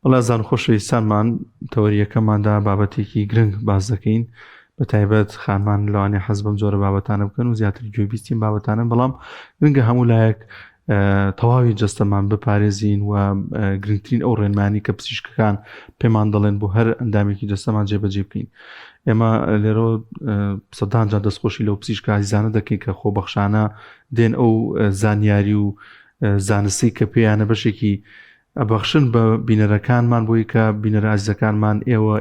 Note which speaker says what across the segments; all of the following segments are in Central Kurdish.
Speaker 1: وڵا زان خۆشەویستانمان تەوەریەکەماندا بابەتێکی گرنگ باز دەکەین بە تایبەت خانمان لەوانەیە حەز بەم جۆرە بابەتانە بکەن و زیاتر گوێبیستین بابەتانە بەڵام گرنگە هەموو لایەک تەواوی جەستەمان بپارێزین و گرنگترین ئەو ڕێنمانی کە پزیشکەکان پێمان دەڵێن بۆ هەر ئەندامێکی جەستەمان جێبەجێ بکەین. ئێمە لێرەوە سەدان جار دەستخۆشی لەو پزیشکە عزیزانە دەکەین کە خۆبەخشانە دێن ئەو زانیاری و زانستی کە پێیانە بەشێکی ئەبەخشن بە بینەرەکانمان بۆی کە بینەرە عزیزەکانمان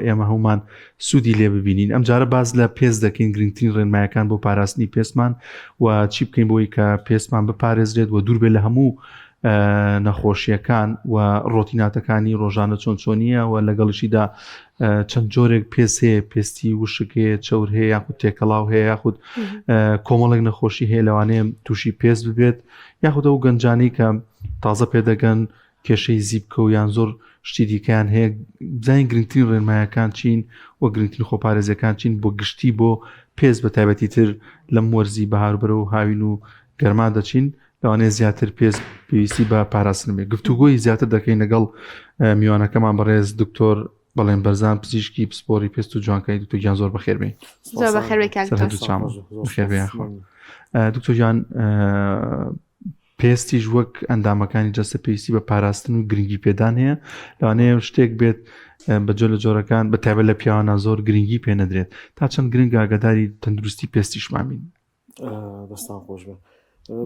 Speaker 1: ئێمە هەومان سوودی لێ ببینین. ئەم جارە باز لە پێست دەکەین گرنگترین ڕێنمایەکان بۆ پاراستنی پێستمان و چی بکەین بۆی کە پێستمان بپارێزرێت و دوور بێت لە هەموو نەخۆشیەکان و ڕۆتیناتەکانی ڕۆژانە چۆنچۆنیە و لەگەڵشیدا چەند جۆرێک پێست هەیە، پێستی وشک هەیە، چەور هەیە، یاخود تێکەڵاو هەیە، یاخود کۆمەڵێک نەخۆشی هەیە لەوانەیە تووشی پێست ببێت، یاخود ئەو گەنجانەی کە تازە پێدەگەن کێشەی زیبکە و یان زۆر شتی دیکەیان هەیە. بزانین گرنگترین ڕێنمایەکان چین و گرنگترین خۆپارێزیەکان چین بۆ گشتی بۆ پێست بە تایبەتی تر لەم وەرزی بەهاربەرە و هاوین و گەرما دەچین لەوانەیە زیاتر پێست پێویستی بە پاراستن بێت. گفتوگۆی زیاتر دەکەین لەگەڵ میوانەکەمان بەڕێز دکتۆر بەڵێن بەرزان پزیشکی پسپۆری پێست و جوانکاری. دکتۆر گیان زۆر بەخێر بێن.
Speaker 2: زۆر بەخێر بێ
Speaker 1: بەخێر بێ. دکتۆر گیان پێستیش وەک ئەندامەکانی جەستە پێویستی بە پاراستن و گرنگی پێدان هەیە، لەوانەیە شتێک بێت بەجۆ لە جۆرەکان بە تایبەت لە پیاوانە زۆر گرنگی پێ نەدرێت. تا چەند گرنگ ئاگاداری تەندروستی پێستیشمان بین؟
Speaker 3: دەستان خۆش بێ.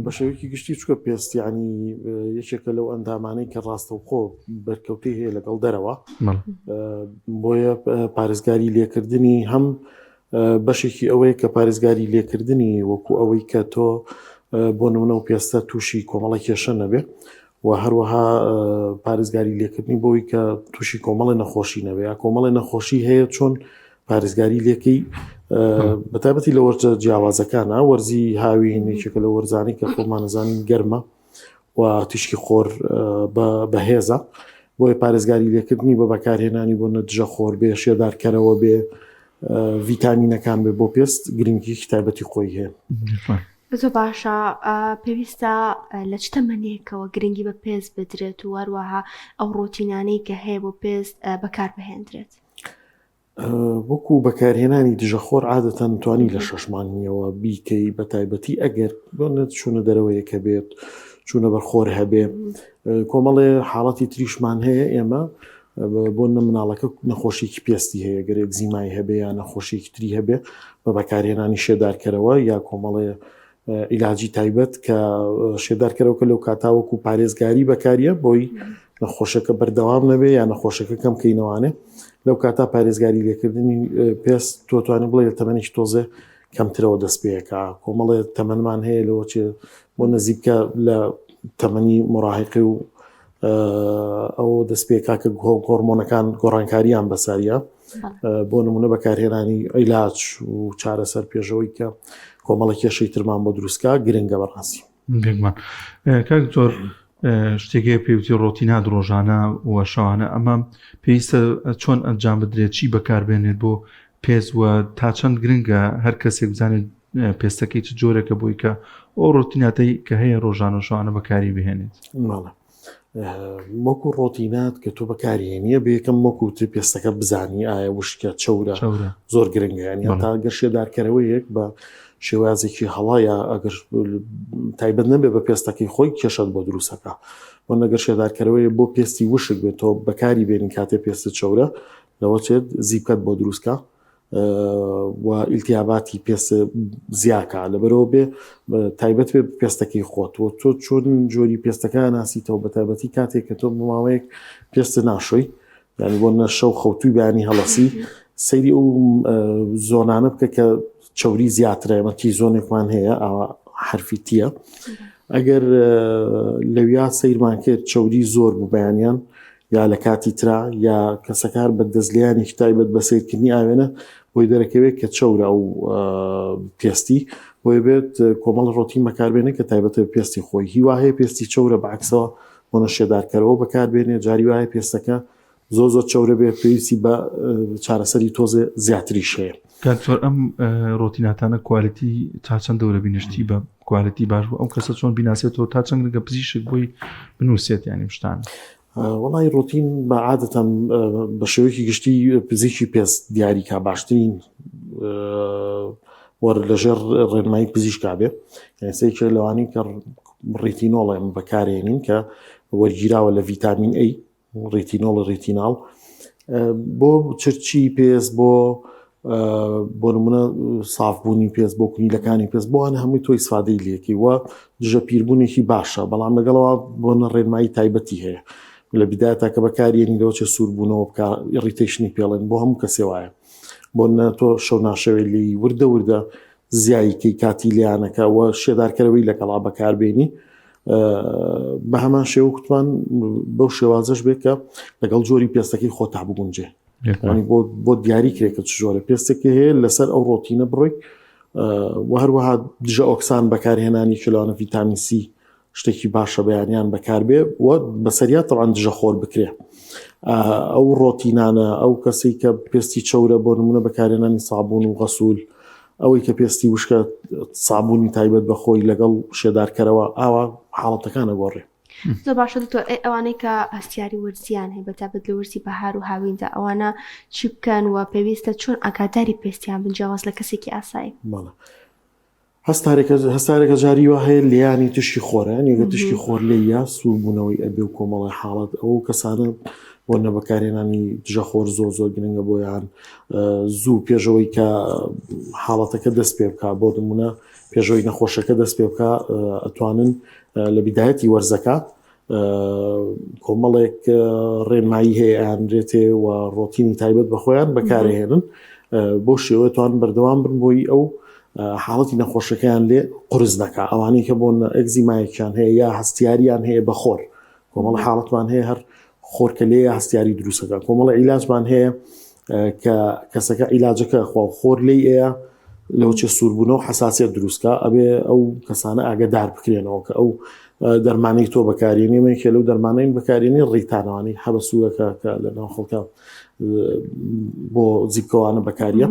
Speaker 3: بە شێوەیەکی گشتی چکە پێست یعنی یەکێکە لەو ئەندامانەی کە ڕاستەوخۆ بەرکەوتەی هەیە لەگەڵ دەرەوە، بۆیە پارێزگاری لێکردنی هەم بەشێکی ئەوەیە کە پارێزگاری لێکردنی وەکو ئەوەی کە تۆ بۆ نمونە و پێستە تووشی کۆمەڵی کێشە نەبێ و هەروەها پارێزگاری لێکردنی بۆی کە تووشی کۆمەڵی نەخۆشی نەبێ یا کۆمەڵی نەخۆشی هەیە چۆن پارێزگاری لێکەی بەتایبەتی لە وەرجە جیاوازەکانە. وەرزی هاوین یەکێکە لە وەرزانی کە خۆمانەزانین گەرمە و تیشکی خۆر بەهێزە، بۆیە پارێزگاری لێکردنی بە بەکارهێنانی بۆ نەدژە خۆر بێ، شێدارکەرەوە بێ، ڤیتامینەکان بێ بۆ پێست گرنگی تایبەتی خۆی هەیە.
Speaker 2: زۆر باشە. پێویستە لە چ تەمەنێکەوە گرنگی بە پێست بدرێت و هەروەها ئەو ڕۆتینانەی کە هەیە بۆ پێست بەکار بهێنرێت؟
Speaker 3: وەکو بەکارهێنانی دژەخۆر عادەتەن توانی لە 6 مانگیەوە بیکەی بە تایبەتی ئەگەر چوونە دەرەوەیەکە بێت، چوونە بەرخۆر هەبێ، کۆمەڵێ حاڵەتی تریشمان هەیە. ئێمە بۆ مناڵەکە نەخۆشیکی پێستی هەیە، گەر ئێکزیمای هەبێ یا نەخۆشیکی تری هەبێ، بە بەکارهێنانی شێدارکەرەوە یا کۆمەڵێ ئیلاجی تایبەت کە شێدارکەرەوەکە لەو کاتاوەکو پارێزگاری بەکاریە بۆی نەخۆشەکە بەردەوام نەبێ یا نەخۆشەکە کەم کەینەوانێ. لەو کاتا پارێزگاری لێکردنی پێست تۆتوانێت بڵێ لە تەمەنێکی تۆزێ کەمترەوە دەست پێەکە. کۆمەڵێ تەمەنمان هەیە لەوە چێ بۆ نزیکە لە تەمەنی مڕاهقی و ئەو دەست پێکا کە هۆرمۆنەکان گۆڕانکاریان بەساریە، بۆ نمونە بەکارهێنانی عیلاج و چارەسەر پێشەوەی کە کۆمەڵە کێشەی ترمان بۆ دروستکە گرنگە بەڕاستی.
Speaker 1: بێگومان کاک زۆر شتێکی پێویستی ڕۆتینات ڕۆژانە و شەوانە، ئەمە پێویستە چۆن ئەنجام بدرێت، چی بەکاربێنێت بۆ پێست و تا چەند گرنگە هەر کەسێک بزانێت پێستەکەی چ جۆرێکە بۆی کە ئەو ڕۆتیناتەی کە هەیە ڕۆژانە و شەوانە بەکاری بهێنێت؟
Speaker 3: وەکو ڕۆتینات کە تۆ بەکارهێنیە بە یەکەم وەکوتی پێستەکە بزانی ئایا وشکە چەورە زۆر گرنگە، ینی تا گەر شێدارکەرەوەیەک بە شێوازێکی هەڵایە ئەگەر تایبەت نەبێ بە پێستەکەی خۆی کێشت بۆ دروستەکە. وە نەگەر شێدارکەرەوەی بۆ پێستی وشک بێت تۆ بەکاری بێنین کاتێ پێستە چەورە لەوە چێت زیبکەت بۆ دروستکە و ئیلتیاباتی پێستە زیاکە. لەبەرەوە بێ تایبەت بێ پێستەکەی خۆت و تۆ چۆن جۆری پێستەکە ناسیتەوە بە تایبەتی کاتێک کە تۆ ماوەیەک پێستە ناشۆی، یعنی بۆ نە شەو خەوتوی بەیانی هەڵەسی سەیری ئەو زۆنانە بکە کە چەوری زیاترە. ئێمە تی زۆنێکمان هەیە ئەوە حرفی تیە، ئەگەر لەویا سەیرمان کرد چەوری زۆر بوو بەیانیان یا لە کاتی ترا یا کەسەکار بە دەستلیانی تایبەت بە سیرکردنی ئاوێنە بۆی دەرەکەوێت کە چەورە ئەو پێستی بۆی بێت کۆمەڵ ڕۆتین بەکاربێنێ کە تایبەتە پێستی خۆی. هیوا هەیە پێستی چەورە بەعکسەوە بۆنە شێدارکەرەوە بەکاربێنێ، جاری وایە پێستەکە زۆر چەورە بێ پێویستی بە چارەسەری تۆزێ زیاتریش هەیە.
Speaker 1: کاتۆر ئەم ڕۆتیناتانە کوالیتی تا چەند دەورە بینشتی بە کوالیتی باش بوو ئەو کەسە چۆن بیناسێتەوە تا چەند گە پزیشک بۆی بنووسێت ینی شتان؟
Speaker 3: وڵی ڕۆتین بە عادەتەن بە شێوەیەکی گشتی پزیشکی پێست دیاریکە باشترین لەژێر ڕێنمایی پزیشکا بێ سێکێ لەوانی کە ڕێتینۆڵێن بەکارێنین کە وەرگیراوە لە ڤیتامین ئەی ڕێتینۆڵ ڕێتیناڵ بۆ چرچی پێست بۆ نمونە سافبوونی پێست بۆ کونیلەکانی پێست بۆوانە هەمووی تۆی سفادەی لێکی وە دژە پیربوونێکی باشە بەڵام لەگەڵەوە بۆ ڕێنمایی تایبەتی هەیە لە بیداەتا کە بەکارێنی لەوە چه سووربوونەوە بکە ئیریتیشنی پێڵێن بۆ هەموو کەسێ وایە بۆ تۆ شەو ناشەوێت لی وردە زیاییکەی کاتی لیانەکە وە شێدارکەرەوەی لەگەڵا بەکاربێنی بە هەمان شێوە کوتمان بەو شێوازەش بێت کە لەگەڵ جۆری پێستەکەی خۆتا بگونجێ بۆ دیاری کرێکە چ جۆرە پێستێکی هەیە لەسەر ئەو ڕۆتینە بڕۆی و هەروەها دژە ئۆکسان بەکارهێنانی کلانە ڤیتامین سی شتێکی باشە بەیانیان بەکاربێ و بەسەریات ڕەن دژە خۆر بکرێ ئەو ڕۆتینانە ئەو کەسی کە پێستی چەورە بۆ نمونە بەکارهێنانی سابوون و غەسوول ئەوەی کە پێستی وشکە سابوونی تایبەت بەخۆی لەگەڵ شێدارکەرەوە ئاوا حاڵەتەکانە گۆڕێ
Speaker 2: زۆر باشە دکتۆر ئەوانەی کە هەستیاری وەرزیان هەیە بەتابەت لە وەرزی بەهار و هاویندا ئەوانە چی بکەن و پێویستە چۆن ئاگاداری پێستیان بنجاواز لە کەسێکی ئاسایی
Speaker 3: هەستارێکە جاریوە هەیە لیانی تشتی خۆران یەگە تشتی خۆر لێ یا سووربوونەوەی ئەبێ و کۆمەڵی حاڵەت ئەو کەسانە بۆ نەبەکارێنانی دژە خۆر زۆر گرنگە بۆیان زوو پێشەوەی کە حاڵەتەکە دەست پێ بکە بۆ نمونە پێشەوەی نەخۆشەکە دەست پێ بکە ئەتوانن لە بیدایەتی وەرزەکە کۆمەڵێک ڕێنمایی هەیە ئەنرێتێ و ڕۆتینی تایبەت بەخۆیان بەکارهێنن بۆ شێوە توان بەردەوام بن بۆی ئەو حاڵەتی نەخۆشەکەیان لێ قرس دەکا ئەوانەی کە بۆ ئەگزیمایەکیان هەیە یا هەستیاریان هەیە بە خۆر کۆمەڵ حاڵەتمان هەیە هەر خۆرکە لێ هەستیاری دروستەکە کۆمەڵە عیلاجمان هەیە کە کەسەکە عیلاجەکە خۆر لێ ئەیە لەو چه سووربوونەوە حساسیت دروستکە ئەبێ ئەو کەسانە ئاگادار بکرێنەوە کە ئەو دەرمانەی تۆ بەکارێنی کە لەو دەرمانەی بەکارێنی ڕیتانەوانی هەبەسووەکە کە لە ناو خەڵکە بۆ زیبکەوانە بەکاریە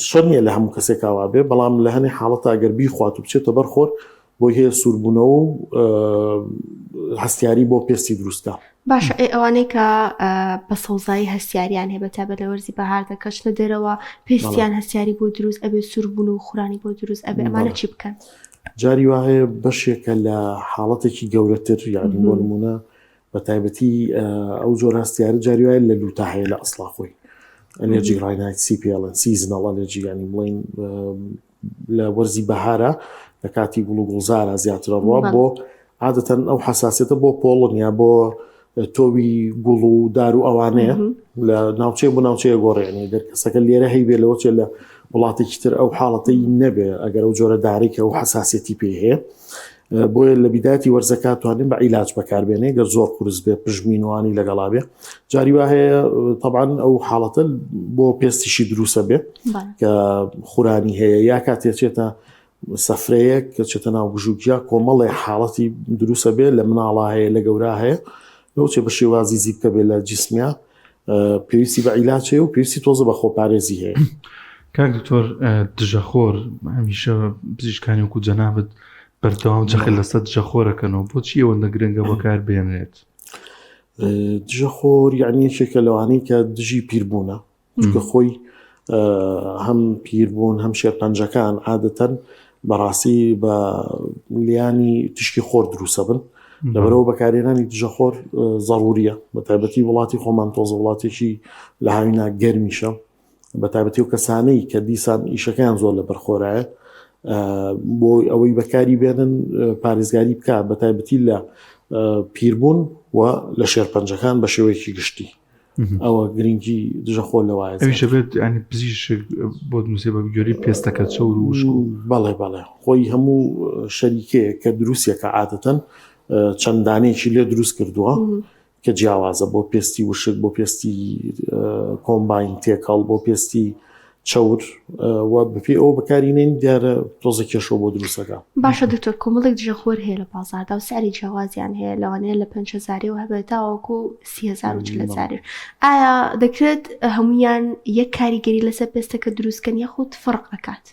Speaker 3: شەرنیە لە هەموو کەسێکاوا بێ بەڵام لە هەنێ حاڵەتە ئەگەر بیخوات و بچێتە بەرخۆر بۆی هەیە سووربوونەوە و هەستیاری بۆ پێستی دروستکە
Speaker 2: باشە ئەوانەی کە بە سەوزایی هەستیاریان هەیە بەتابەت لە وەرزی بەهار دەکەش لە دەرەوە پێستیان هەستیاری بۆ دروست ئەبێ سووربوون و خوڕانی بۆ دروست ئەبێ ئەمانە چی بکەن
Speaker 3: جاری وا هەیە بەشێکە لە حاڵەتێکی گەورەتر یعنی بۆ نمونە بە تایبەتی ئەو جۆر هەستیارە جاری وایە لە لوتە هەیە لە ئەسڵا خۆی ئەلێرجی ڕاینایت CPL سیزنەڵ ئەلێرجی ینی بڵین لە وەرزی بەهارە لە کاتی گوڵ و گوڵزارە زیاترە ڕوا بۆ عادەتەن ئەو حساسیتە بۆ پۆڵن یا بۆ تۆوی گوڵ و دار و ئەوانەیە لە ناوچەیە بۆ ناوچەیە گۆڕێنی دەرکەسەکە لێرە هەی بێ لەوە چێ لە وڵاتێکی تر ئەو حاڵەتەی نەبێ ئەگەر ئەو جۆرە دارێکە ئەو حساسیەتی پێ هەیە بۆیە لە بیداەتی وەرزەکە توانین بە عیلاج بەکاربێنێ گەر زۆر قورس بێ پژمینوانی لەگەڵا بێ جاری وا هەیە طبعاً ئەو حاڵەتە بۆ پێستیشی دروسە بێ کە خورانی هەیە یا کاتێچێتە سەفرەیەک کە چێتە ناو بژووکیا کۆمەڵێ حاڵەتی دروسە بێ لە مناڵا هەیە لە گەورا هەیە لەو چێ بە شێوازی زیبکە بێ لە جسمیا پێویستی بە عیلاج هەیە و پێویستی تۆزە بە خۆپارێزی هەیە
Speaker 1: کاک دکتۆر دژەخۆر هەمیشە پزیشکانی وەکو جەنابەت بەردەوام جەخل لەسەر دژەخۆرەکەنەوە بۆچی ئەوەندە گرنگە بەکار بێنرێت
Speaker 3: دژەخۆر یعنی یەکێکە لەوانەی کە دژی پیربوونە چونکە خۆی هەم پیربوون هەم شێرپەنجەکان عادەتەن بەڕاستی بە لیانی تشکی خۆر دروسە بن لەبەرەوە بەکارهێنانی دژەخۆر ضروریە بە تایبەتی وڵاتی خۆمان تۆزە وڵاتێکی لە هاوینا گەرمیشە بە تایبەتی و کەسانەی کە دیسان ئیشەکەیان زۆر لە بەرخۆرایە بۆ ئەوەی بەکاری بێنن پارێزگاری بکات بە تایبەتی لە پیربوون و لە شێرپەنجەکان بە شێوەیەکی گشتی ئەوە گرنگی دژەخۆر لەوایە
Speaker 1: ئەویشە بێت ینی پزیشک بۆ نووسێ بە گوێری پێستەکە چەور و وشک
Speaker 3: بەڵێ خۆی هەموو شەریکەیە کە دروستیەکە عادەتەن چەندانێکی لێ دروست کردووە کە جیاوازە بۆ پێستی وشک بۆ پێستی کۆمباین تێکەڵ بۆ پێستی چەور و بپێ ئەو بەکارینێن دیارە تۆزە کێشەوە بۆ دروستەکە
Speaker 2: باشە دکتۆر کۆمەڵێک دژەخۆر هەیە لە بازاردا و ساری جیاوازیان هەیە لەوانەیە لە 5,000 و هەبێتاوەکو 30,000 ئایا دەکرێت هەمویان یەک کاریگەری لەسەر پێستەکە دروستکەن یەخود فڕق دەکات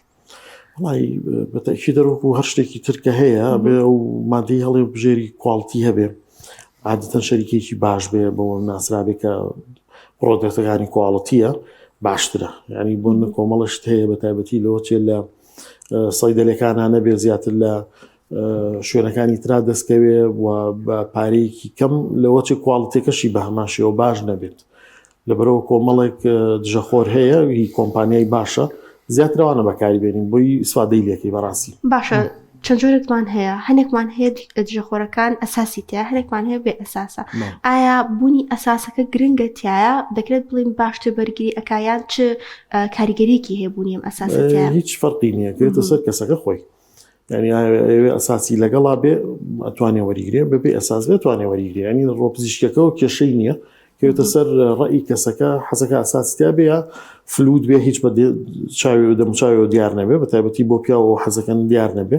Speaker 3: وڵی بەتەکی دەروەکو هەر شتێکی ترکە هەیە بێ ئەو مادەی هەڵێ بژێری کوالتی هەبێ عادەتەن شەریکێکی باش بێ بۆ ناسرابێت کە پرۆدەکتەکانی کواڵەتیە باشترە ینی بۆ کۆمەڵشت هەیە بە تایبەتی لەوە چێ لە سەیدەلەکانە نەبێ زیاتر لە شوێنەکانی ترا دەستکەوێ و بە پارەیەکی کەم لەوە چێ کواڵەتێکەشی بە هەماشەوە باش نەبێت لەبەرەوە کۆمەڵێک دژەخۆر هەیە هی کۆمپانیای باشە زیاترەوانە بەکاری بێنین بۆی سوادەی لێکی بەڕاستی
Speaker 2: باشە چەند جۆرێکمان هەیە هەنێکمان هەیە دژەخۆرەکان ئەساسی تیا هەنێکمان هەیە بێ ئەساسە ئایا بوونی ئەساسەکە گرنگە تایە دەکرێت بڵین باشتر بەرگری ئەکایان چ کاریگەریەکی هەیەبوونیم ئەساسەتە
Speaker 3: هیچ فەرقی نییە کێتە سەر کەسەکە خۆی ینی ئەوێ ئەساسی لەگەڵا بێ ئەتوانێ وەریگرێ بەبێ ئەساس بێ توانێ وەریگرێ ینی ڕۆپزیشکەکەەوە کێشەی نییە کەوێتە سەر ڕێی کەسەکە حەزەکە ئەساسیا بێ فلود بێ هیچ بە چاوی دەموچاوی دیار نەبێ بە تایبەتی بۆ پیاوە حەزەکەن دیار نەبێ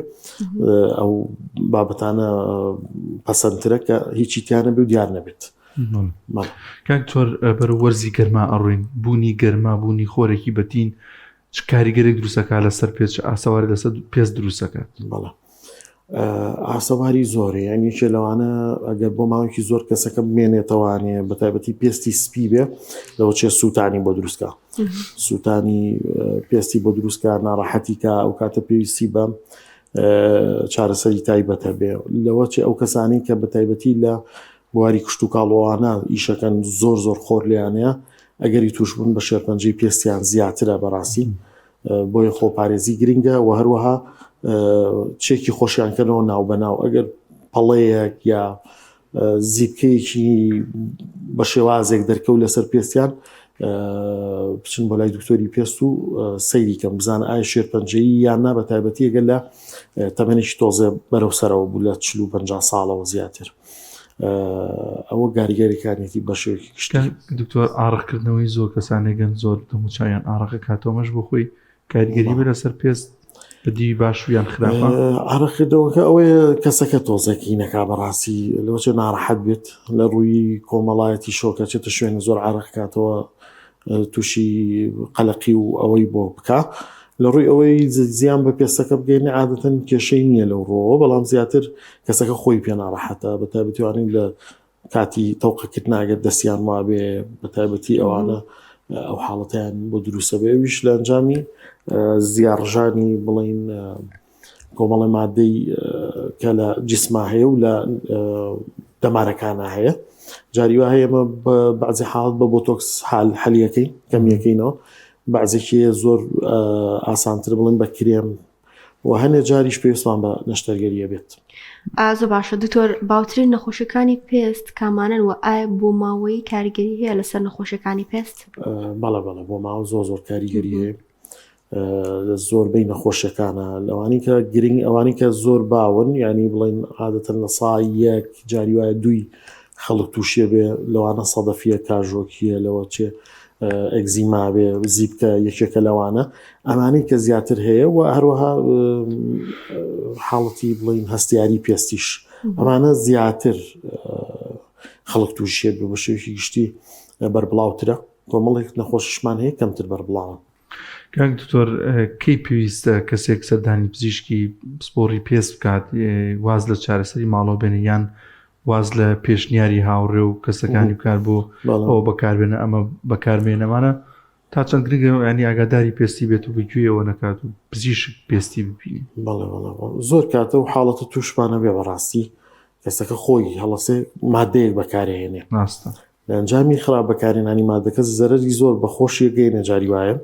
Speaker 3: ئەو بابەتانە پەسەندترە کە هیچی تیانە بێ و دیار نەبێت
Speaker 1: کاک تۆر بەر وەرزی گەرما ئەڕوین بوونی گەرما بوونی خۆرێکی بەتین چ کاریگەرێک دروستەکە لەسەر پێچ ئاسەواری لەسەر پێست دروستەکات
Speaker 3: بەڵێ ئاسەواری زۆرە یعنی چێ لەوانە ئەگەر بۆ ماوەیەکی زۆر کەسەکە بمێنێتەوانێ بە تایبەتی پێستی سپی بێ لەوە چێ سووتانی بۆ دروستکە سووتانی پێستی بۆ دروستکە ناڕەحەتیکە ئەو کاتە پێویستی بە چارەسەری تایبەتە بێ لەوە چێ ئەو کەسانی کە بە تایبەتی لە بواری کشت و کاڵۆوانە ئیشەکەن زۆر خۆر لیانەیە ئەگەری توش بوون بە شێرپەنجەی پێستیان زیاترە بەڕاستی بۆیە خۆپارێزی گرنگە و هەروەها چێکی خۆشیانکردنەوە ناو بەناو ئەگەر پەڵەیەک یا زیبکەیەکی بە شێوازێک دەرکەوت لەسەر پێستیان بچن بۆ لای دکتۆری پێست و سەیری کەم بزانە ئایا شێرپەنجەیی یان نا بە تایبەتی ئەگەر لە تەمەنێکی تۆزە بەرەو سەرەوە بوو لە 40-50 ساڵەوە زیاتر ئەوە گاریگەریەکانێتی بە شێوەیەکی گشتە
Speaker 1: دکتۆر ئاڕەخکردنەوەی زۆر کەسانێگەن زۆر دەموچایان ئاڕەکە کاتۆمەش بۆ خۆی کاریگەری بە لەسەر پێست بەدی باش یان خراپە
Speaker 3: ئاڕەخکردنەوەکە ئەوەیە کەسەکە تۆزەکی نەکا بەڕاستی لەوەچێ ناڕەحەت بێت لە ڕووی کۆمەڵایەتی شۆکە چێتە شوێنە زۆر ئاڕەخ کاتەوە تووشی قەلەقی و ئەوەی بۆ بکە لە ڕووی ئەوەی زیان بە پێستەکە بگەینە عادەتەن کێشەی نییە لەو ڕۆوە بەڵام زیاتر کەسەکە خۆی پێ ناڕەحەتە بە تایبەتیوانین لە کاتی تەوقەکردناگەر دەستیان وابێ بە تایبەتی ئەوانە ئەو حاڵەتیان بۆ دروستە بێ ویش لە ئەنجامی زیارڕژانی بڵین کۆمەڵی مادەی کە لە جسما هەیە و لە دەمارەکانە هەیە جاریوا هەیەمە بەعزی حاڵت بە بۆتۆکس حەلیەکەی کەمیەکەینەوە بەعزێکی زۆر ئاسانتر بڵین بە کرێم و هەنێ جاریش پێویستمان بە نەشتەرگەریە بێت
Speaker 2: زۆر باشە دکتۆر باوترین نەخۆشیەکانی پێست کامانن و ئایا بۆ ماوەی کاریگەری هەیە لەسەر نەخۆشیەکانی پێست
Speaker 3: بەڵێ بۆ ماوە زۆر کاریگەری هەیە زۆربەی نەخۆشیەکانە لەوانی کە گرنگ ئەوانی کە زۆر باون ینی بڵین عادەتەن لە ساڵی یەک جاری وایە دوی خەڵک تووشیە بێ لەوانە سەدەفیە کاژۆکیە لەوە چێ ئەگزیما بێ زیبکە یەکێکە لەوانە ئەمانەی کە زیاتر هەیە و هەروەها حاڵەتی بڵین هەستیاری پێستیش ئەمانە زیاتر خەڵک تووشیە بێ بە شێوەیەکی گشتی بەربڵاوترە کۆمەڵێک نەخۆشیشمان هەیە کەمتر بەربڵاوە
Speaker 1: کاک دکتۆر کەی پێویستە کەسێک سەردانی پزیشکی سپۆڕی پێست بکات واز لە چارەسەری ماڵەوە بێنە یان واز لە پێشنیاری هاوڕێ و کەسەکانی بکار بۆ ئەوە بەکاربێنە ئەمە بەکارمێنەمانە تا چەند گرنگە ینی ئاگاداری پێستی بێت و بگوێەوە نەکات و پزیشک پێستی ببینی
Speaker 3: زۆر کاتە و حاڵەتە تووشمانە بێ بەڕاستی کەسەکە خۆی هەڵەسێ مادەیەک بەکارهێنێ
Speaker 1: ڕاستە
Speaker 3: لە ئەنجامی خراپ بەکارهێنانی مادەکە زەرەری زۆر بە خۆشیە گەینە جاری وایە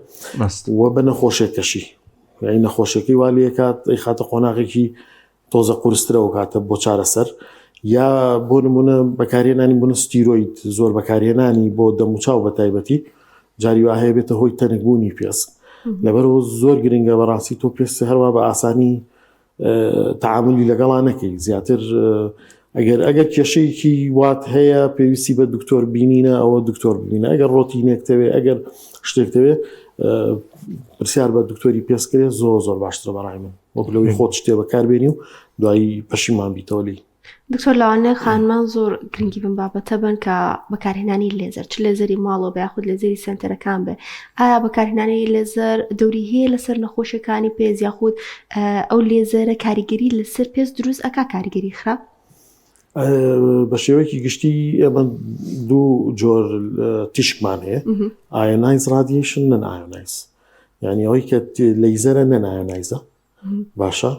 Speaker 3: وە بە نەخۆشێکەشی یعنی نەخۆشیەکەی وا لێ کات ئەی خاتە قۆناغێکی تۆزە قورسترەوە کاتە بۆ چارەسەر یا بۆ نمونە بەکارهێنانی بوون ستیرۆید زۆر بەکارهێنانی بۆ دەموچاو بە تایبەتی جاری وا هەیە بێتە هۆی تەنەکبوونی پێست لەبەرەوە زۆر گرنگە بەڕاستی تۆ پێست هەروە بە ئاسانی تعاملی لەگەڵا نەکەی زیاتر ئەگەر کێشەیەکی وات هەیە پێویستی بە دکتۆر بینینە ئەوە دکتۆر ببینە ئەگەر ڕۆتینێکتەوێ ئەگەر شتێکتەوێ پرسیار بە دکتۆری پێستکرێ زۆر باشترە بەڕای من وەکلەوەی خۆت شتێ بەکاربێنی و دوایی پەشیمان بیتەوە لی
Speaker 2: دکتۆر لەوانەیە خانمان زۆر گرنگی بم بابەتە بن کە بەکارهێنانی لێزەر چ لێزەری ماڵەوە بە یاخود لێزەری سنتەرەکان بێ ئایا بەکارهێنانی لێزەر دەوری هەیە لەسەر نەخۆشیەکانی پێست یاخود ئەو لێزەرە کاریگەری لەسەر پێست دروست ئەکا کاریگەری خراپ
Speaker 3: بە شێوەیەکی گشتی ئێمە دوو جۆر تیشکمان هەیە ئایۆنایز رادیشن نەن ئایۆنایز یعنی ئەوەی کە لەیزەرە نەن ئایۆنایزە باشە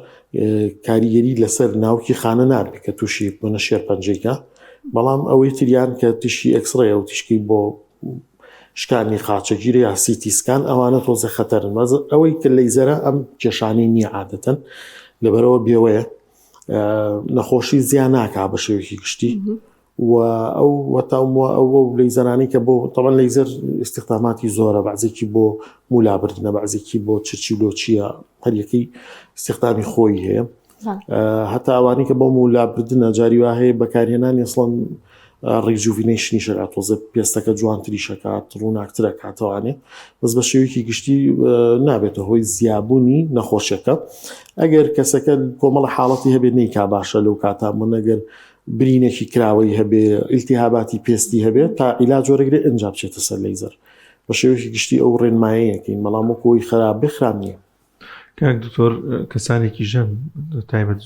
Speaker 3: کاریگەری لەسەر ناوکی خانە نابێت کە تووشی بنە شێرپەنجەیکە بەڵام ئەوەی تریان کە تشی ئەکسڕێ و تیشکی بۆ شکانی خاچەگیرە یا سیتیسکان ئەوانە تۆزە خەتەرن ئەوەی کە لەیزەرە ئەم کێشانەی نییە عادەتەن لەبەرەوە بێوەیە نەخۆشی زیان ناکا بە شێوەیەکی گشتی و ئەو وەتاومە ئەو لەیزەرانی کە بۆ تەڵەن لەیزەر استیخداماتی زۆرە بەعزێکی بۆ مولابردنە بەعزێکی بۆ چرچی لۆ چییە هەریەکەی استیخدامی خۆی هەیە هەتا ئەوانی کە بۆ مولابردنە جاری وا هەیە بەکارهێنانی ئەسڵەن ڕیجوڤینەیشنی شەکات تۆزە پێستەکە جوانتری شەکات ڕووناکترە کاتەوانێ بەس بە شێوەیەکی گشتی نابێتە هۆی زیابوونی نەخۆشیەکە ئەگەر کەسەکە کۆمەڵە حاڵەتی هەبێ نەیکا باشە لەو کاتامە نەگەر برینێکی کراوەی هەبێ ئیلتیهاباتی پێستی هەبێت تا عیلاج وەرەگرێ ئەنجا بچێتە سەر لەیزەر بە شێوەیەکی گشتی ئەو ڕێنمایەیەکەین بەڵام وەکۆی خراپ بخراب نییە.
Speaker 1: کاک دکتۆر کەسانێکی ژەم تایبەت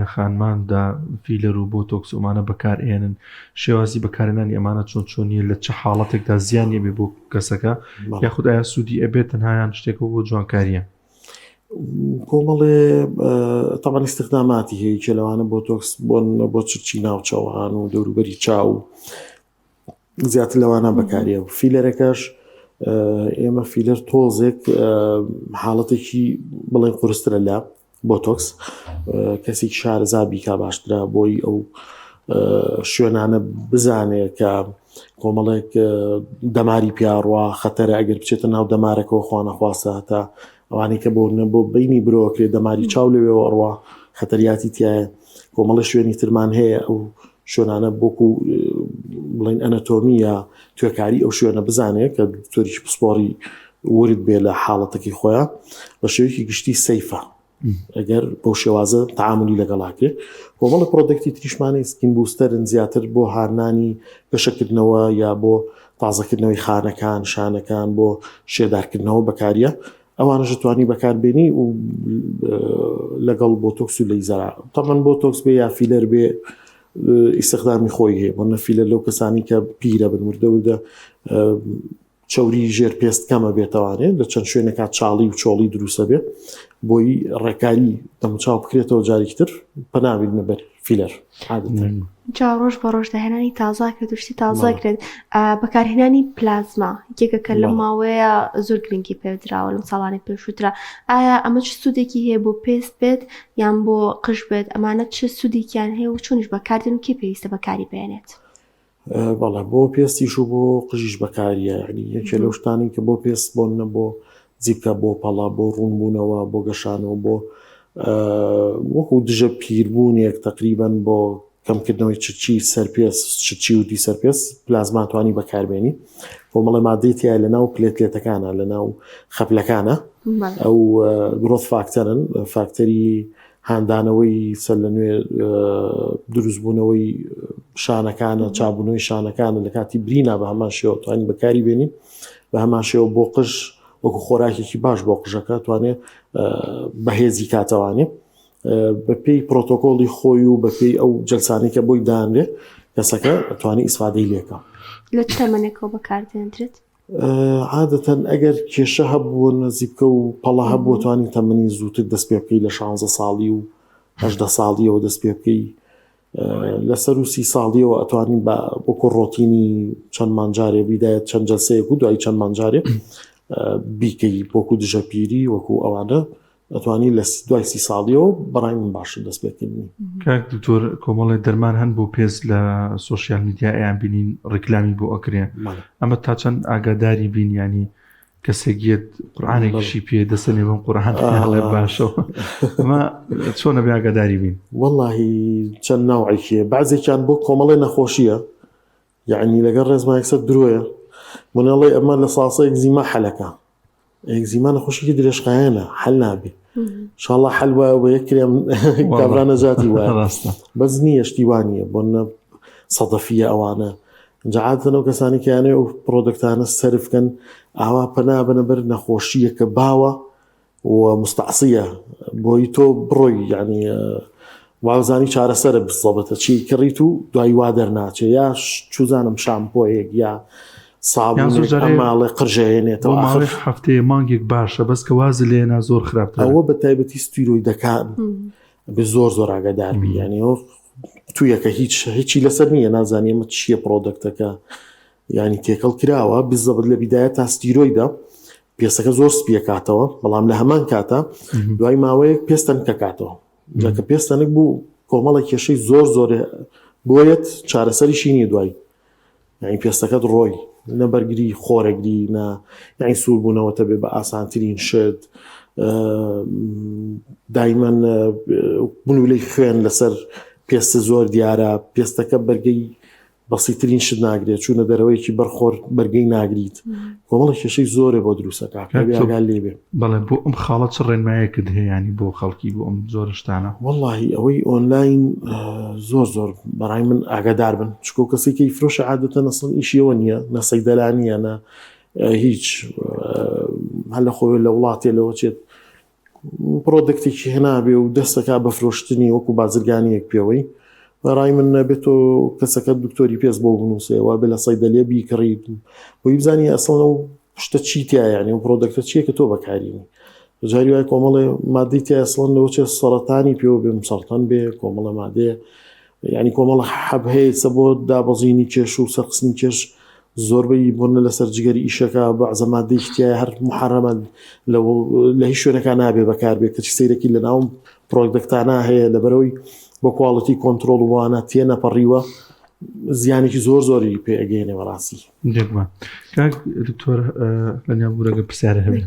Speaker 1: لە خانماندا فیلەر و بۆتۆکس ئەمانە بەکارهێنن شێوازی بەکارهێنانی ئەمانە چۆن چۆنیە لە چه حاڵەتێکدا زیانی بێ بۆ کەسەکە یاخود ئایا سوودی ئەبێت تەنهایان شتێکەوە بۆ جوانکاریە
Speaker 3: کۆمەڵێ تەمان استخداماتی هەیە کە لەوانە بۆتۆکس بۆ چرچی ناوچەوان و دەوروبەری چاو زیاتر لەوانە بەکاریە و فیلەرەکەش ئێمە فیلەر تۆزێک حاڵەتێکی بڵێن قورسترە لە بۆتۆکس کەسێک شارەزابی کا باشترە بۆی ئەو شوێنانە بزانێت کە کۆمەڵێک دەماری پیاڕوا خەتەرە ئەگەر بچێتە ناو دەمارەکەەوە خوانەخواسە هەتا ئەوانەی کە بۆ بینی برۆکرێت دەماری چاو لەوێەوە ئەڕوا خەتەریاتی تایە کۆمەڵە شوێنی ترمان هەیە ئەو شوێنانە بۆکو بڵین ئەنەتۆمی یا توێکاری ئەو شوێنە بزانێت کە دکتۆریش پسپۆری ورد بێ لە حاڵەتەکەی خۆیان بە شێوەیەکی گشتی سەیفە ئەگەر بەو شێوازە تەعاملی لەگەڵاکرێ کۆمەڵە پرۆدەکتی تریشمانەی سکین بوستەرن زیاتر بۆ هاردنانی گەشەکردنەوە یا بۆ تازەکردنەوەی خانەکان شانەکان بۆ شێدارکردنەوە بەکاریە ئەوانە ژتوانی بەکاربێنی و لەگەڵ بۆتۆکس و لەیزەرا تەمەن بۆتۆکس بێ یا فیلەر بێ ئیستخدامی خۆی هەیە بۆ نەفیلە لەو کەسانی کە پیرە بن وردە چوری ژێر پێست کەمە بێتەوانێت لە چەند شوێنێکات چاڵی و چۆڵی دروستە بێت بۆی ڕێکاری دەموچاو بکرێتەوە جارێکتر پەناوی نەبەر فیلەر
Speaker 2: جاڕۆژ بە ڕۆژ داهێنانی تازا کرێت وشتی تازا کرێت بەکارهێنانی پلازما یەکێکە لە ماوەیە زۆر گرنگی پێدراوە لەم ساڵانی پێشووترا ئایا ئەمە چ سوودێکی هەیە بۆ پێست بێت یان بۆ قژ بێت ئەمانە چه سوودێکیان هەیە و چۆنیش بەکاردێن و کێ پێویستە بەکاری بێنێت
Speaker 3: بەڵێ بۆ پێستیش و بۆ قژیش بەکاریە یەکێ لەو شتانی کە بۆ پێست بۆنە بۆ جیبکە بۆ پەڵا بۆ ڕوونبوونەوە بۆ گەشانەوە بۆ وەکو دژە پیربوونیەک تقریبەن بۆ کەمکردنەوەی چرچی سەرپێست چرچی و دی سەرپێست پلازماتوانی بەکاربێنی کۆمەڵی مادەی تایە لە ناو پلێتلێتەکانە لە ناو خەپلەکانە ئەو گرۆث فاکتەرن فاکتەری هاندانەوەی سەر لە نوێ دروستبوونەوەی شانەکانە چابوونەوەی شانەکانە لە کاتی برینا بە هەمان شێوە توانین بەکاری بێنین بە هەمان شێوە بۆ قژ وەکو خۆراکێکی باش بۆ قژەکە توانێت بەهێزی کاتەوانێ بە پێی پرۆتۆکۆڵی خۆی و بە پێی ئەو جەلسانەی کە بۆی دانرێ کەسەکە توانی ئیسفادەی لێکە
Speaker 2: لە چ تەمەنێکەوە بەکاردێنرێت
Speaker 3: عادەتەن ئەگەر کێشە هەبووە نزیبکە و پەڵە هەبووە توانین تەمەنی زووتر دەست پێ بکەی لە 16 ساڵی و 18 ساڵیەوە دەست پێ بکەی لەسەر و 30 ساڵیەوە ئەتوانین بۆکو ڕۆتینی چەند مانجارێ بیدایەت چەند جەلسەیەک و دوای چەند مانجارێ بیکەی بۆکو دژە پیری وەکو ئەوانە ئەتوانی لە دوای 30 ساڵیەوە بەڕای من باشە دەست پێکردنی.
Speaker 1: کاک دکتۆر کۆمەڵی دەرمان هەن بۆ پێست لە سۆشیال میدیا ئەیان بینین ڕیکلامی بۆ ئەکرێن ئەمە تا چەند ئاگاداری بین ینی کەسێکیت قورئانێکیشی پێ دەسەنێ بەم قورئان هەڵێ باشەوە ئەمە چۆنە بێ ئاگاداری بین
Speaker 3: وەڵڵاهی چەند ناوعێکیە بعضێکیان بۆ کۆمەڵی نەخۆشیە یعنی لەگەڵ ڕێزمایەکسەر درۆیە منەڵێ ئەمە لە ساسە ئێگزیما حەلەکە ئێگزیما نەخۆشیی درێژقایانە حەل نابێ انشاءالله حەل وایە بە یەک کرێم کابرا نەجاتی وایە بەس نییە شتیوانیە بۆ نە سەدەفیە ئەوانە جعادەنەوە کەسانی کەیانەیە و پرۆدەکتانە سەرفکەن ئاوا پەنا بنەبەر نەخۆشیەکە باوە و مستعسیە بۆی تۆ بڕۆی یعنی وازانی چارەسەرە بزەبێتە چی کڕیت و دوای وا دەرناچێ یا چوزانم شامپۆیەک یا سابوونێک ماڵێ قرژەهێنێتەوە
Speaker 1: ماڵێ هەفتەیە مانگێک باشە بەس کە وازە لێنا زۆر خراپتر
Speaker 3: ئەوە بە تایبەتی ستیرۆیدەکان بە زۆر ئاگاداربی یعنی ئەو تویەکە هیچی لەسەر نییە نازانێ ئەمە چییە پرۆدەکتەکە یعنی تێکەڵ کراوە بزەبت لە بیدایە تا ستیرۆیدا پێستەکە زۆر سپیەکاتەوە بەڵام لە هەمان کاتە دوای ماوەیەک پێستەن کەکاتەوە لەکە پێستەنێک بوو کۆمەڵە کێشەی زۆر بۆیەت چارەسەریشی نیە دوای یعنی پێستەکەت ڕۆی نە بەرگری خۆرەگری نە یعنی سووربوونەوەتە بێ بە ئاسانترین شت دایمەن بنولەی خوێن لەسەر پێستە زۆر دیارە پێستەکە بەرگەی بەسیترین شت ناگرێت چوونە دەرەوەیەکی بەرخۆر بەرگەی ناگریت کۆمەڵی کێشەی زۆرە بۆ دروستەکە لێبێ
Speaker 1: بەڵێ بۆ ئەم خاڵەت چ ڕێنمایەکت هەیە ینی بۆ خەڵکی بۆ ئەم زۆر شتانە
Speaker 3: وەڵڵاهی ئەوەی ئۆنلاین زۆر بەڕای من ئاگادار بن چکۆ کەسێکی فرۆشە عادەتە نەسڵ ئیشیەوە نییە نەسەی دەلانیە نە هیچ هەر لە خۆی لە وڵاتێ لەوە چێت پرۆدەکتێکی هێنابێ و دەستەکە بە فرۆشتنی وەکو بازرگانیەک پێوەی بەڕای من نەبێت و کەسەکە دکتۆری پێست بۆ بنووسێەوە بێ لە سەیدەلێ بیکڕیت بۆی بزانانی ئەسڵ و شتە چی تایانی و پرۆدەکتە چیە کە تۆ بەکارینی جاری وای کۆمەڵێ مادەی تای ئەسڵن لەوە چێت سەرەتانی پێوە بێ سەرەتان بێ کۆمەڵە مادەیە ینی کۆمەڵە حەب هەیە بۆ دابەزینی کێش و سەرقسنی کێش زۆربەی بوون لەسەر جگەری ئیشەکە بەعزە مادەی تایە هەر محرەمە لە هیچ شوێنەکە نابێ بەکار بێت کەچی سەیرەکی لە ناوم پرۆدەکتانە هەیە لەبەرەوەی بۆ کوواڵەتی کۆنتترۆل وانە تێنەپەڕیوە زیانێکی زۆری پێ ئەگەێنێ بەڕاستی
Speaker 1: دێکمان دکتۆر لەنیابوورەگە پرسیارە هەبێت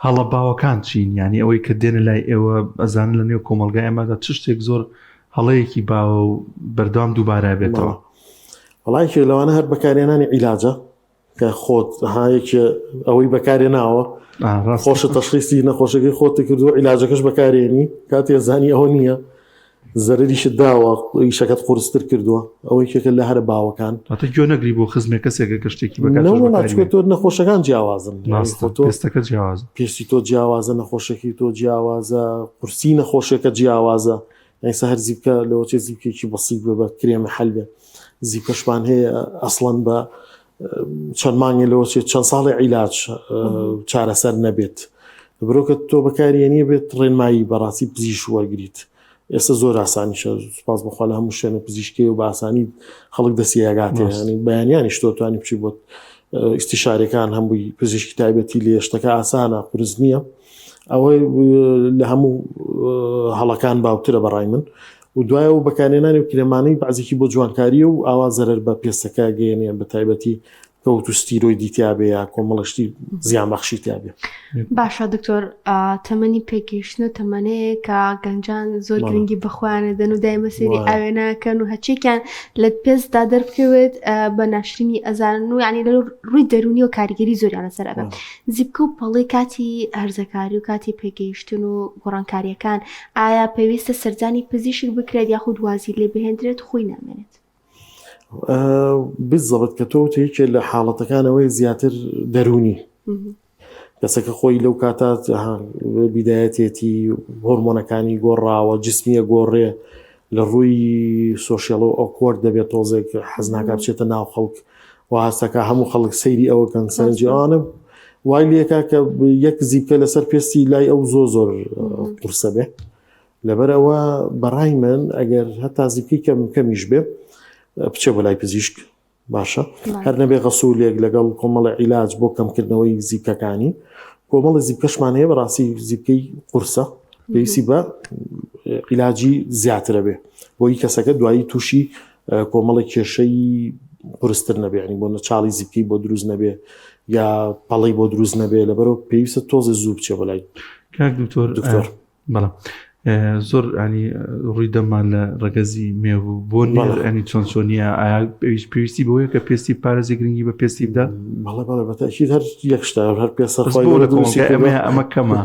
Speaker 1: هەڵە باوەکان چین ینی ئەوەی کە دێنە لای ئێوە ئەزانن لە نێو کۆمەلگای ئەمادا چ شتێک زۆر هەڵەیەکی باوە و بەردەوام دووبارە بێتەوە
Speaker 3: وڵایکی لەوانە هەر بەکارێنانی عیلاجە کە خۆت هایەکی ئەوەی بەکارێناوە خۆشە تەشخیصی نەخۆشەکەی خۆتی کردو عیلاجەکەش بەکارێنی کاتی زانی ئەوە نییە زەرریشت داوە ئیشەکەت قورستر کردووە ئەوەی کێکە لە هەرە باوەکان
Speaker 1: گوێ نەگری بۆ خزمێک کەسێکە کەشتێکی
Speaker 3: بەکات تۆ نەخۆشەکان جیاوازن
Speaker 1: پێستەکە جیاواز
Speaker 3: پێستی تۆ جیاوازە نەخۆشەکەی تۆ جیاوازە قورسی نەخۆشەکە جیاوازە ئەیسا هەر زیبکە لەوە چێ زیبکێکی بەسیط بە کرێمە حەلبێ زیبکەشمان هەیە ئەسڵەن بە چەند مانگێ لەوە چێت چەند ساڵی عیلاج چارەسەر نەبێت بڕۆکە تۆ بەکارێنیە بێت ڕێنمایی بەڕاستی پزیش وەرگریت ئێستا زۆر ئاسانیشە سپاس بەخوا لە هەموو شوێنە پزیشکی و بە ئاسانی خەڵک دەستیاگاتێ بەیانیانی شتۆتوانی بچی بۆ ئیستیشارەکان هەمووی پزیشکی تایبەتی لێ شتەکە ئاسانە قورس نییە ئەوەی لە هەموو هەڵەکان باوترە بەڕای من و دوایە و بەکارێنانی و کرێمانەی بەعزێکی بۆ جوانکاریە و ئاوا زەرەر بە پێستەکە گەێنێ بە تایبەتی کەوت و ستیرۆیدی تیابێ یا کۆمەڵشتی زیانبەخشی تیابێ
Speaker 2: باشە دکتۆر تەمەنی پێگەیشتن و تەمەنەیە کە گەنجان زۆر گرنگی بەخوانە دەن و دایمە سێری ئاوێنەکەن و هەچێکیان لە پێستدا دەربکەوێت بە ناشرینی ئەزان و یعنی لە ڕووی دەرونی و کاریگەری زۆریان لەسەر ئەبێ زیبکە و پەڵی کاتی هەرزەکاری و کاتی پێگەیشتن و گۆڕانکاریەکان ئایا پێویستە سەرجانی پزیشک بکرێت یاخود وازی لێ بهێنرێت خۆی نامێنێت
Speaker 3: بزەبت کە تۆ هیچێ لە حاڵەتەکانەوەی زیاتر دەرونی کەسەکە خۆی لەو کاتات بیدایەتێتی هۆرمۆنەکانی گۆڕاوە جسمیە گۆڕێ لە ڕووی سۆشیاڵ و ئۆکۆرد دەبێت تۆزێک حەزناکە بچێتە ناو خەڵک و هەستەکە هەموو خەڵک سەیری ئەوەکەن سەرنجیانە وای لێکا کە یەک زیبکە لەسەر پێستی لای ئەو زۆر قورسە بێ لەبەرەوە بەڕای من ئەگەر هەتا زیبکەی کەمیش بێ بچێ بۆ لای پزیشک باشە هەر نەبێ غەسوولێک لەگەڵ کۆمەڵە عیلاج بۆ کەمکردنەوەی زیبکەکانی کۆمەڵە زیبکەشمان هەیە بەڕاستی زیبکەی قورسە پێویستی بە عیلاجی زیاترە بێ بۆی کەسەکە دوایی تووشی کۆمەڵی کێشەی قورستر نەبێ ینی بۆ نەچاڵی زیبکەی بۆ دروست نەبێ یا پەڵی بۆ دروست نەبێ لەبەرەوە پێویستە تۆزە زوو بچێ بۆ لای
Speaker 1: کاک دکتۆر بەڵام زۆر ینی ڕووی دەمان لە ڕەگەزی مێوە بۆ ینی چۆن چۆنیە ئایا پێویستی بۆیە کە پێستی پارێزی گرنگی بە پێستی بدات
Speaker 3: بەڵێ بەتەکید هەر یەک شتا هەر پێسەخۆی
Speaker 1: ئەمە کەمە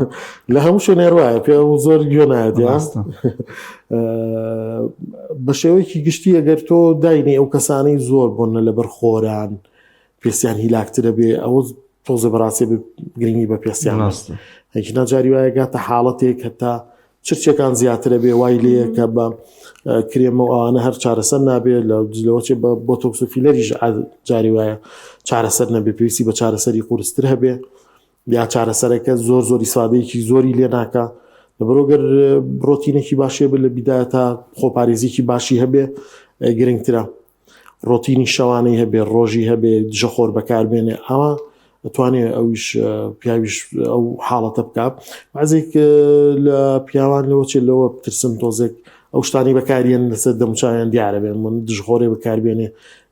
Speaker 3: لە هەموو شوێنێ وایە پێ زۆر گوێنایەت بە شێوەیەکی گشتی ئەگەر تۆ داینی ئەو کەسانەی زۆر بۆنە لەبەر خۆران پێستیان هیلاکترە بێ ئەوە تۆزە بەڕاستی گرنگی بە پێستیان هیچ ناجاری وایە گاتە حاڵەتێک هەتا چرچەکان زیاترە بێ وای لێ کە بە کرێمە ئەوانە هەر چارەسەر نابێت لەوەچێ بە بۆتۆکس و فیلەریش جاری وایە چارەسەر نەبێ پێویستی بە چارەسەری قورستر هەبێ یا چارەسەرەکە زۆری سوادەیەکی زۆری لێ ناکە لەبەرۆگەر ڕۆتینێکی باشێ بێ لە بیدایە تا خۆپارێزیکی باشی هەبێ گرنگترە ڕۆتینی شەوانەی هەبێ ڕۆژی هەبێ دژەخۆر بەکاربێنێ ئەوە دەتوانێت ئەویش پیاویش ئەو حاڵەتە بکات وازێک لە پیاوان لەوەچێت لەوە بترسم تۆزێک ئەو شتانی بەکارێن لەسەر دەموچیان دیارە بێن من دژخۆرێ بەکاربێنێ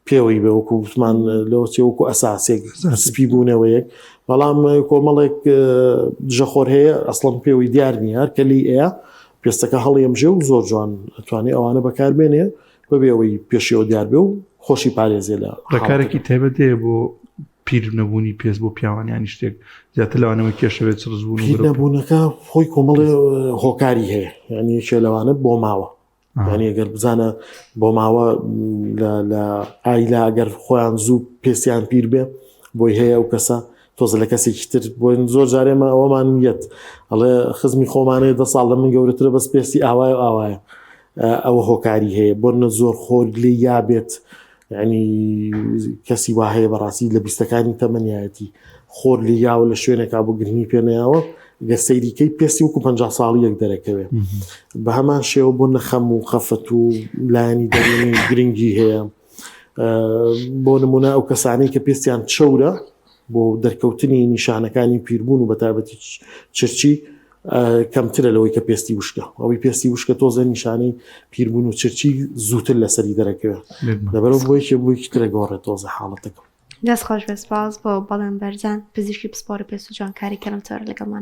Speaker 3: پێوەی بێ وەکو وتمان لەوەچێ وەکو ئەساسێک سپی بوونەوەیەک بەڵام کۆمەڵێک دژەخۆر هەیە ئەسڵم پێوەی دیار نیە هەر کە لی ئەیە پێستەکە هەڵیەمژێ و زۆر جوان ئەتوانێت ئەوانە بەکاربێنێ بەبێەوەی پێشەوە دیار بێ و خۆشی پارێزێ لە
Speaker 1: ڕێکارێکی تایبەت هەیە بۆ پیر نەبوونی پێست بۆ پیاوانیانی شتێک زیاتر لەوانەوە کێشەوێت ڕزبوون
Speaker 3: پیر نەبوونەکە خۆی کۆمەڵێ هۆکاری هەیە یعنی یەکێ لەوانە بۆ ماوە یعنی ئەگەر بزانە بۆ ماوە لە ئایلا ئەگەر خۆیان زوو پێستیان پیر بێ بۆی هەیە ئەو کەسە تۆزە لە کەسێکی تر بۆ زۆر جارێمە ئەوەمان نیەت ئەڵێ خزمی خۆمانەیە 10 ساڵ لە من گەورەترە بەس پێستی ئاوایە ئاوایە ئەوە هۆکاری هەیە بۆ نە زۆر خۆر لێ یابێت یعنی کەسی وا هەیە بەڕاستی لە بیستەکانی تەمەنیایەتی خۆر لێ یاوە لە شوێنێکا بۆ گرنگی پێنەیاوە گە سەیریکەی پێستی وەکو 50 ساڵیەک دەرەکەوێت بە هەمان شێوە بۆ نەخەم و خەفەت و لایانی دەرێنی گرنگی هەیە بۆ نمونە ئەو کەسانەی کە پێستیان چەورە بۆ دەرکەوتنی نیشانەکانی پیربوون و بەتابەتی چرچی کەمترە لەوەی کە پێستی وشکە ئەوەی پێستی وشکە تۆزە نیشانەی پیربوون و چرچی زووتر لەسەری دەرەکەوێت لەبەرەوە بۆیەکی ترە گۆڕێت تۆزە حاڵەتەکە
Speaker 2: دەست خۆش بە سپاس بۆ بەڵێن بەرزان پزیشکی پسپۆرە پێست و جوانکاری کەرم تۆرە لەگەڵمان